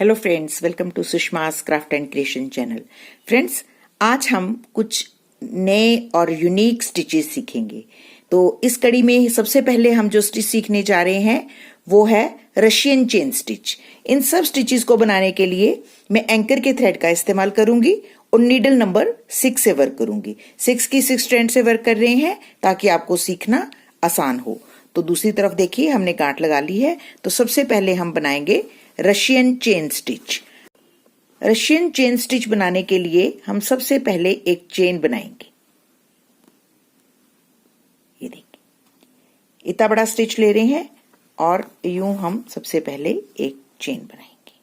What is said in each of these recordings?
Hello friends, welcome to Sushma's craft and creation channel. Friends, आज हम कुछ नए और यूनिक स्टिचेस सीखेंगे। तो इस कड़ी में सबसे पहले हम जो स्टिच सीखने जा रहे हैं वो है रशियन चेन स्टिच। इन सब स्टिचेस को बनाने के लिए मैं एंकर के थ्रेड का इस्तेमाल करूंगी और नीडल नंबर 6 से वर्क करूंगी। 6 की 6 स्ट्रैंड से वर्क कर रहे हैं ताकि आपको सीखना आसान हो। तो दूसरी तरफ देखिए, हमने गांठ लगा ली है। तो सबसे पहले हम बनाएंगे Russian chain stitch. Russian chain stitch बनाने के लिए हम सबसे पहले एक चेन बनाएंगे। ये देखिए, इतना बड़ा स्टिच ले रहे हैं और यूं हम सबसे पहले एक चेन बनाएंगे।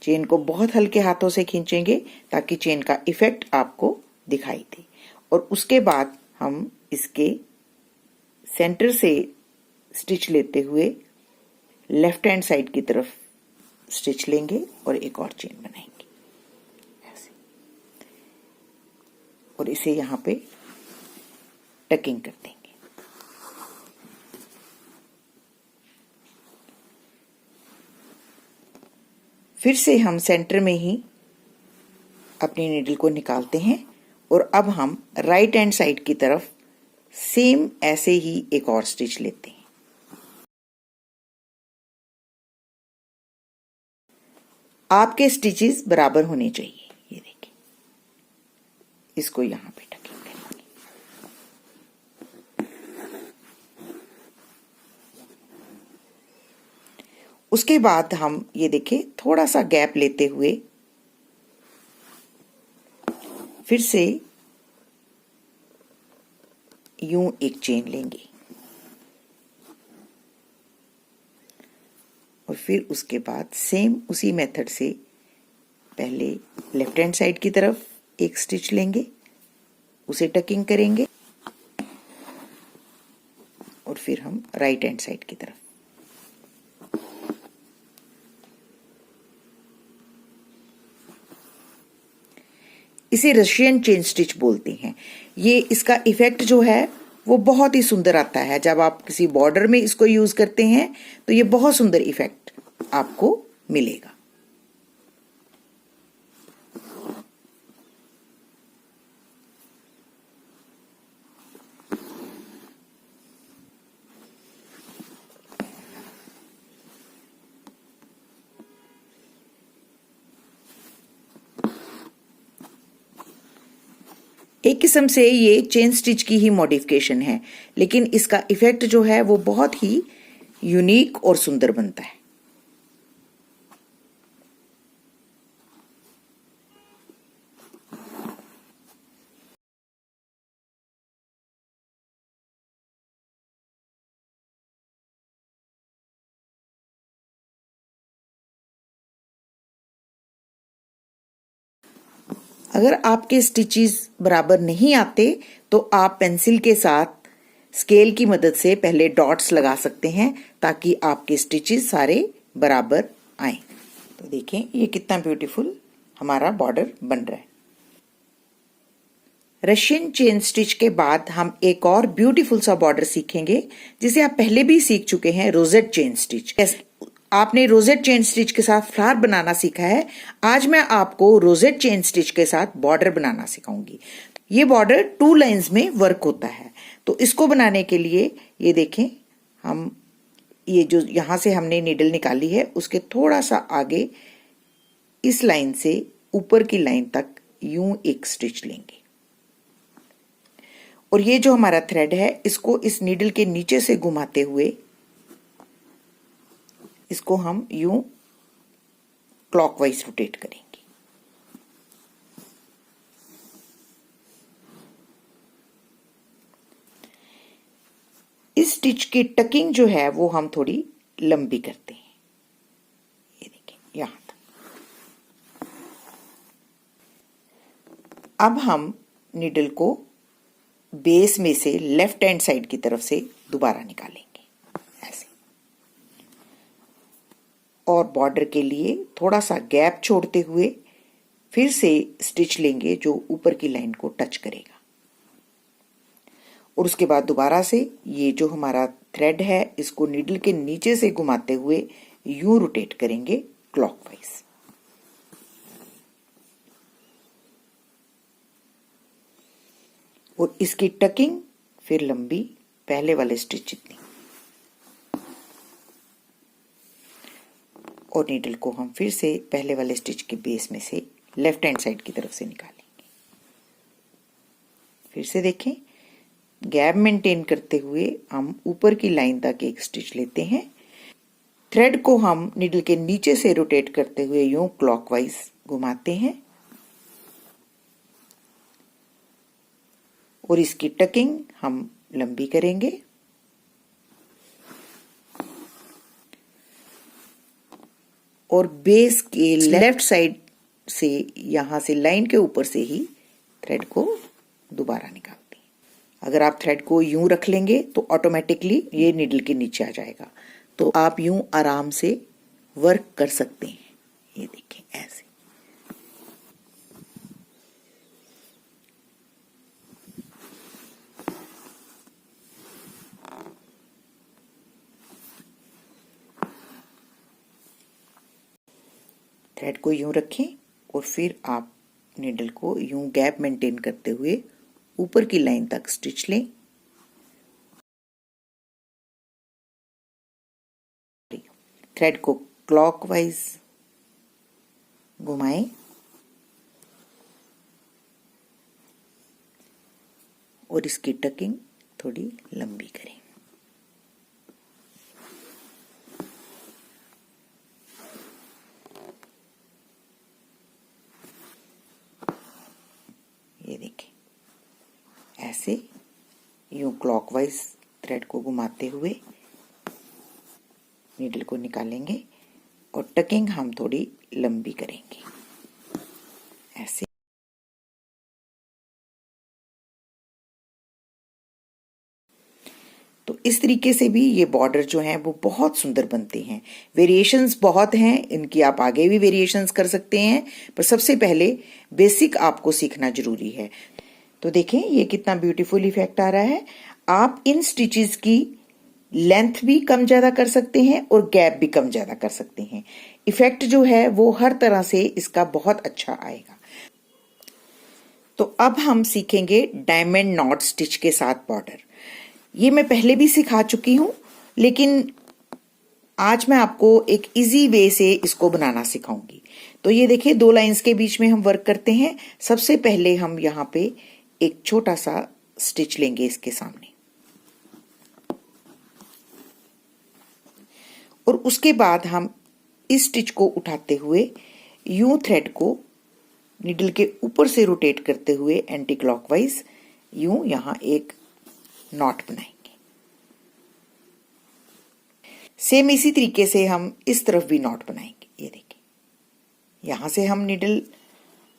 चेन को बहुत हल्के हाथों से खींचेंगे ताकि चेन का इफेक्ट आपको दिखाई दे। और उसके बाद हम इसके सेंटर से स्टिच लेते हुए लेफ्ट हैंड साइड की तरफ स्टिच लेंगे और एक और चेन बनाएंगे ऐसे, और इसे यहां पे टकिंग कर देंगे। फिर से हम सेंटर में ही अपनी नीडल को निकालते हैं और अब हम राइट हैंड साइड की तरफ सेम ऐसे ही एक और स्टिच लेते हैं। आपके स्टिचेस बराबर होने चाहिए। ये देखिए, इसको यहां पे टकिंग करेंगे। उसके बाद हम ये देखिए थोड़ा सा गैप लेते हुए फिर से यूं एक चेन लेंगे और फिर उसके बाद सेम उसी मेथड से पहले लेफ्ट हैंड साइड की तरफ एक स्टिच लेंगे, उसे टकिंग करेंगे और फिर हम राइट हैंड साइड की तरफ। इसे रशियन चेन स्टिच बोलते हैं। ये इसका इफेक्ट जो है वो बहुत ही सुंदर आता है। जब आप किसी बॉर्डर में इसको यूज करते हैं तो ये बहुत सुंदर इफेक्ट आपको मिलेगा। एक किस्म से ये चेन स्टिच की ही मॉडिफिकेशन है, लेकिन इसका इफेक्ट जो है वो बहुत ही यूनिक और सुंदर बनता है। अगर आपके स्टिचेस बराबर नहीं आते तो आप पेंसिल के साथ स्केल की मदद से पहले डॉट्स लगा सकते हैं ताकि आपके स्टिचेस सारे बराबर आए। तो देखें ये कितना ब्यूटीफुल हमारा बॉर्डर बन रहा है। रशियन चेन स्टिच के बाद हम एक और ब्यूटीफुल सा बॉर्डर सीखेंगे जिसे आप पहले भी सीख चुके हैं, रोजेट चेन स्टिच। आपने रोजेट चेन स्टिच के साथ फ्लावर बनाना सीखा है। आज मैं आपको रोजेट चेन स्टिच के साथ बॉर्डर बनाना सिखाऊंगी। ये बॉर्डर 2 लाइंस में वर्क होता है। तो इसको बनाने के लिए ये देखें, हम ये जो यहां से हमने नीडल निकाली है उसके थोड़ा सा आगे इस लाइन से ऊपर की लाइन तक यूं एक स्टिच लेंगे और ये जो हमारा थ्रेड है इसको इस नीडल के नीचे से घुमाते हुए इसको हम यूं क्लॉकवाइज रोटेट करेंगे। इस स्टिच की टकिंग जो है वो हम थोड़ी लंबी करते हैं। ये देखिए यहां तक। अब हम नीडल को बेस में से लेफ्ट हैंड साइड की तरफ से दोबारा निकालेंगे ऐसे, और बॉर्डर के लिए थोड़ा सा गैप छोड़ते हुए फिर से स्टिच लेंगे जो ऊपर की लाइन को टच करेगा। और उसके बाद दोबारा से ये जो हमारा थ्रेड है इसको नीडल के नीचे से घुमाते हुए यूं रोटेट करेंगे क्लॉकवाइज। और इसकी टकिंग फिर लंबी पहले वाले स्टिच जितनी। और नीडल को हम फिर से पहले वाले स्टिच के बेस में से लेफ्ट हैंड साइड की तरफ से निकालेंगे। फिर से देखें, गैप मेंटेन करते हुए हम ऊपर की लाइन तक एक स्टिच लेते हैं। थ्रेड को हम नीडल के नीचे से रोटेट करते हुए यूं क्लॉकवाइज घुमाते हैं और इसकी टकिंग हम लंबी करेंगे। और बेस के लेफ्ट साइड से यहां से लाइन के ऊपर से ही थ्रेड को दोबारा निकालते हैं। अगर आप थ्रेड को यूं रख लेंगे तो ऑटोमेटिकली ये नीडल के नीचे आ जाएगा, तो आप यूं आराम से वर्क कर सकते हैं। ये देखें ऐसे। थ्रेड को यूं रखें और फिर आप नीडल को यूं गैप मेंटेन करते हुए ऊपर की लाइन तक स्टिच लें। थ्रेड को क्लॉकवाइज घुमाएं और इसकी टकिंग थोड़ी लंबी करें। ये देखें ऐसे यूं क्लॉकवाइज थ्रेड को घुमाते हुए नीडल को निकालेंगे और टकिंग हम थोड़ी लंबी करेंगे ऐसे। तो इस तरीके से भी ये बॉर्डर जो हैं वो बहुत सुंदर बनते हैं। वेरिएशंस बहुत हैं इनकी, आप आगे भी वेरिएशंस कर सकते हैं, पर सबसे पहले बेसिक आपको सीखना जरूरी है। तो देखें ये कितना ब्यूटीफुल इफेक्ट आ रहा है। आप इन स्टिचेस की लेंथ भी कम ज्यादा कर सकते हैं और गैप भी कम ज्यादा कर सकते हैं। इफेक्ट जो है वो हर तरह से इसका बहुत अच्छा आएगा। तो अब हम सीखेंगे डायमंड नॉट स्टिच के साथ बॉर्डर। ये मैं पहले भी सिखा चुकी हूं, लेकिन आज मैं आपको एक इजी वे से इसको बनाना सिखाऊंगी। तो ये देखिए 2 लाइंस के बीच में हम वर्क करते हैं। सबसे पहले हम यहाँ पे एक छोटा सा स्टिच लेंगे इसके सामने, और उसके बाद हम इस स्टिच को उठाते हुए यूं थ्रेड को नीडल के ऊपर से रोटेट करते हुए एंटी क्लॉकवाइज यूं यहां एक नॉट बनाएंगे। सेम इसी तरीके से हम इस तरफ भी नॉट बनाएंगे। ये देखिए यहां से हम नीडल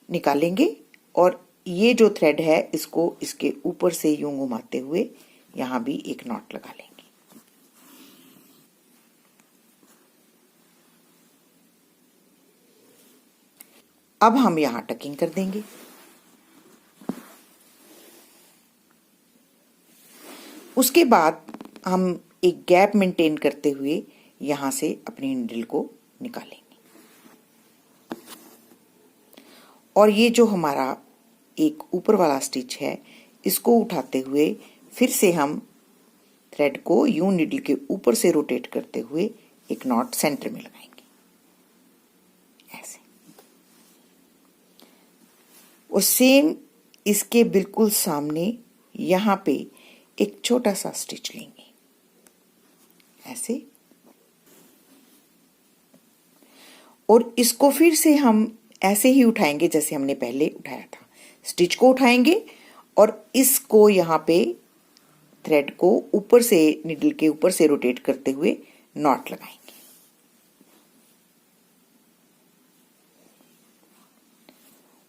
निकालेंगे और ये जो थ्रेड है इसको इसके ऊपर से यूं घुमाते हुए यहां भी एक नॉट लगा लेंगे। अब हम यहां टकिंग कर देंगे। उसके बाद हम एक गैप मेंटेन करते हुए यहां से अपनी नीडल को निकालेंगे। और ये जो हमारा एक ऊपर वाला स्टिच है इसको उठाते हुए फिर से हम थ्रेड को यूं नीडल के ऊपर से रोटेट करते हुए एक नॉट सेंटर में लगाएंगे ऐसे। और सेम इसके बिल्कुल सामने यहां पे एक छोटा सा स्टिच लेंगे ऐसे, और इसको फिर से हम ऐसे ही उठाएंगे जैसे हमने पहले उठाया था। स्टिच को उठाएंगे और इसको यहां पे थ्रेड को ऊपर से नीडल के ऊपर से रोटेट करते हुए नॉट लगाएंगे।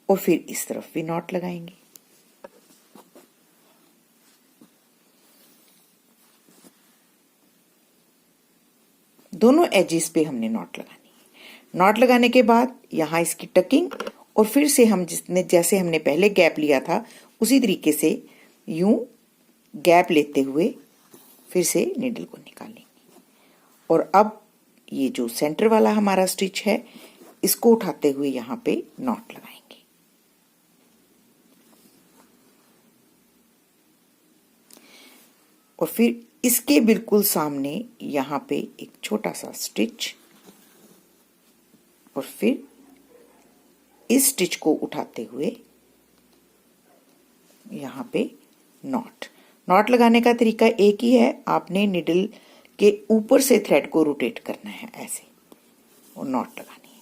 और फिर इस तरफ भी नॉट लगाएंगे। दोनों एजेस पे हमने नॉट लगानी है। नॉट लगाने के बाद यहां इसकी टकिंग, और फिर से हम जैसे हमने पहले गैप लिया था उसी तरीके से यूं गैप लेते हुए फिर से नीडल को निकालेंगे। और अब ये जो सेंटर वाला हमारा स्टिच है इसको उठाते हुए यहाँ पे नॉट लगाएंगे। और फिर इसके बिल्कुल सामने यहाँ पे एक छोटा सा स्टिच, और फिर इस स्टिच को उठाते हुए यहाँ पे नॉट लगाने का तरीका एक ही है। आपने निडल के ऊपर से थ्रेड को रोटेट करना है ऐसे और नॉट लगानी है।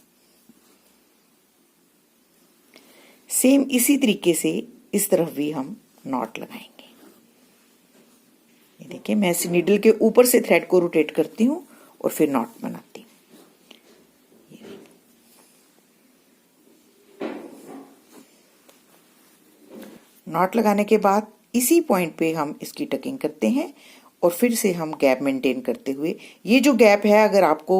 सेम इसी तरीके से इस तरफ भी हम नॉट लगाएंगे। ये देखिए, मैं इस निडल के ऊपर से थ्रेड को रोटेट करती हूँ और फिर नॉट बनाती हूँ। नॉट लगाने के बाद इसी पॉइंट पे हम इसकी टकिंग करते हैं और फिर से हम गैप मेंटेन करते हुए, ये जो गैप है अगर आपको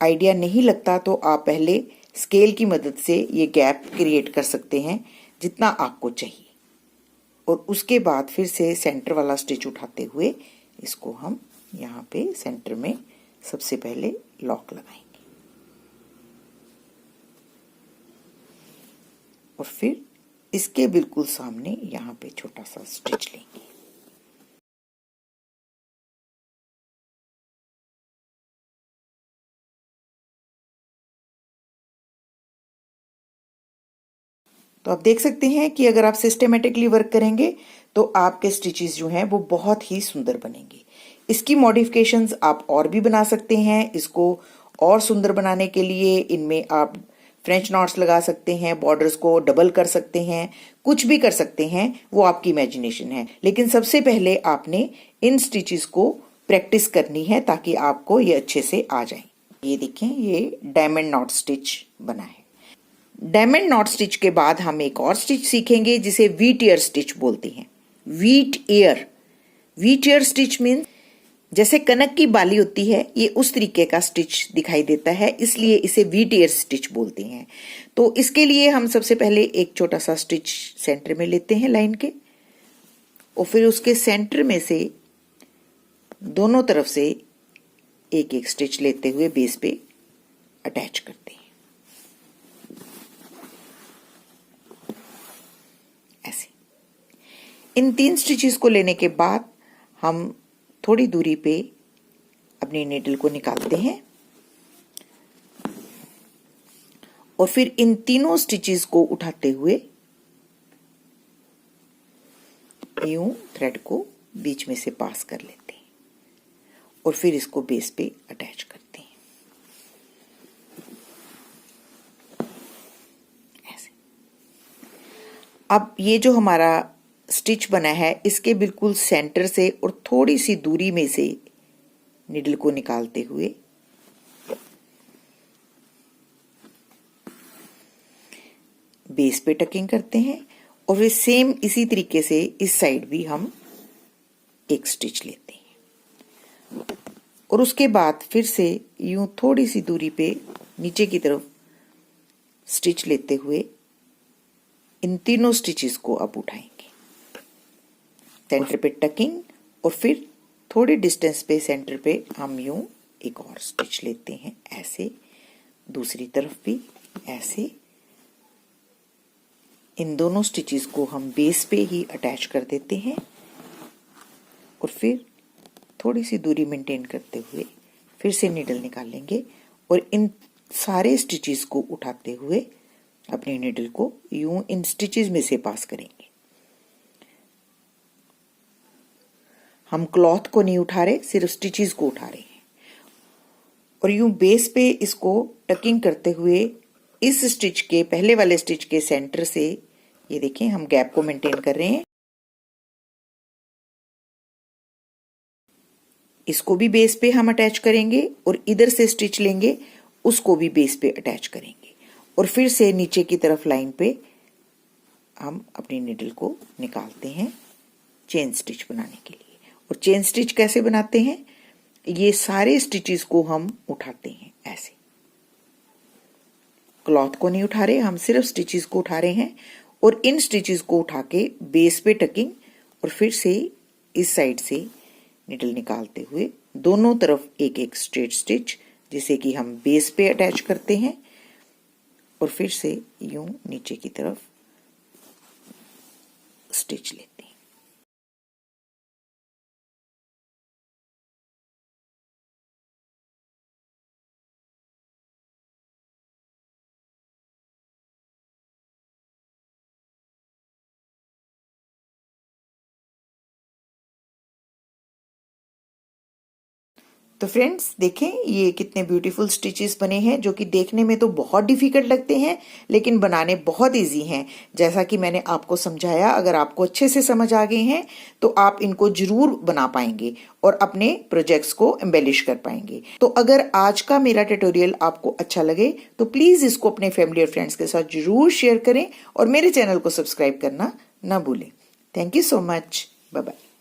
आइडिया नहीं लगता तो आप पहले स्केल की मदद से ये गैप क्रिएट कर सकते हैं जितना आपको चाहिए, और उसके बाद फिर से सेंटर वाला स्टिच उठाते हुए इसको हम यहाँ पे सेंटर में सबसे पहले लॉक लगाएंगे और फिर इसके बिल्कुल सामने यहाँ पे छोटा सा स्टिच लेंगे। तो आप देख सकते हैं कि अगर आप सिस्टेमेटिकली वर्क करेंगे तो आपके स्टिचेस जो हैं वो बहुत ही सुंदर बनेंगे। इसकी मॉडिफिकेशंस आप और भी बना सकते हैं। इसको और सुंदर बनाने के लिए इनमें आप फ्रेंच नॉट्स लगा सकते हैं, बॉर्डर्स को डबल कर सकते हैं, कुछ भी कर सकते हैं, वो आपकी इमेजिनेशन है। लेकिन सबसे पहले आपने इन स्टिचेस को प्रैक्टिस करनी है ताकि आपको ये अच्छे से आ जाए। ये देखें, ये डायमंड नॉट स्टिच बना है। डायमंड नॉट स्टिच के बाद हम एक और स्टिच सीखेंगे जिसे वीट ईयर स्टिच बोलते हैं। वीट ईयर स्टिच मीन्स जैसे कनक की बाली होती है, ये उस तरीके का स्टिच दिखाई देता है, इसलिए इसे वीट ईयर स्टिच बोलते हैं। तो इसके लिए हम सबसे पहले एक छोटा सा स्टिच सेंटर में लेते हैं लाइन के, और फिर उसके सेंटर में से दोनों तरफ से एक एक स्टिच लेते हुए बेस पे अटैच करते हैं ऐसे। इन 3 स्टिचेस को लेने के बाद हम थोड़ी दूरी पे अपनी नीडल को निकालते हैं और फिर इन तीनों स्टिचेस को उठाते हुए यूं थ्रेड को बीच में से पास कर लेते हैं और फिर इसको बेस पे अटैच करते हैं ऐसे। अब ये जो हमारा स्टिच बना है इसके बिल्कुल सेंटर से और थोड़ी सी दूरी में से निडल को निकालते हुए बेस पे टकिंग करते हैं और फिर सेम इसी तरीके से इस साइड भी हम एक स्टिच लेते हैं और उसके बाद फिर से यूं थोड़ी सी दूरी पे नीचे की तरफ स्टिच लेते हुए इन तीनों स्टिचेस को अब उठाएंगे। सेंटर पे टकिंग और फिर थोड़ी डिस्टेंस पे सेंटर पे हम यूं एक और स्टिच लेते हैं ऐसे, दूसरी तरफ भी ऐसे। इन दोनों स्टिचेस को हम बेस पे ही अटैच कर देते हैं और फिर थोड़ी सी दूरी मेंटेन करते हुए फिर से नीडल निकालेंगे और इन सारे स्टिचेस को उठाते हुए अपनी नीडल को यूं इन स्टिचेस में से पास करेंगे। हम क्लॉथ को नहीं उठा रहे, सिर्फ स्टिचेस को उठा रहे हैं और यूं बेस पे इसको टकिंग करते हुए इस स्टिच के पहले वाले स्टिच के सेंटर से, ये देखें हम गैप को मेंटेन कर रहे हैं, इसको भी बेस पे हम अटैच करेंगे और इधर से स्टिच लेंगे उसको भी बेस पे अटैच करेंगे और फिर से नीचे की तरफ लाइन पे हम अपनी नीडल को निकालते हैं चेन स्टिच बनाने के लिए। और चेन स्टिच कैसे बनाते हैं, ये सारे स्टिचेस को हम उठाते हैं ऐसे, क्लॉथ को नहीं उठा रहे, हम सिर्फ स्टिचेस को उठा रहे हैं और इन स्टिचेस को उठा के बेस पे टकिंग और फिर से इस साइड से निडल निकालते हुए दोनों तरफ एक एक स्ट्रेट स्टिच जिसे कि हम बेस पे अटैच करते हैं और फिर से यूं नीचे की तरफ स्टिच लेते हैं। तो फ्रेंड्स देखें ये कितने ब्यूटीफुल स्टिचेस बने हैं, जो कि देखने में तो बहुत डिफिकल्ट लगते हैं लेकिन बनाने बहुत इजी हैं। जैसा कि मैंने आपको समझाया, अगर आपको अच्छे से समझ आ गए हैं तो आप इनको जरूर बना पाएंगे और अपने प्रोजेक्ट्स को एम्बेलिश कर पाएंगे। तो अगर आज का मेरा ट्यूटोरियल आपको अच्छा लगे तो प्लीज इसको अपने फैमिली और फ्रेंड्स के साथ जरूर शेयर करें और मेरे चैनल को सब्सक्राइब करना ना भूलें। Thank you so much. Bye bye.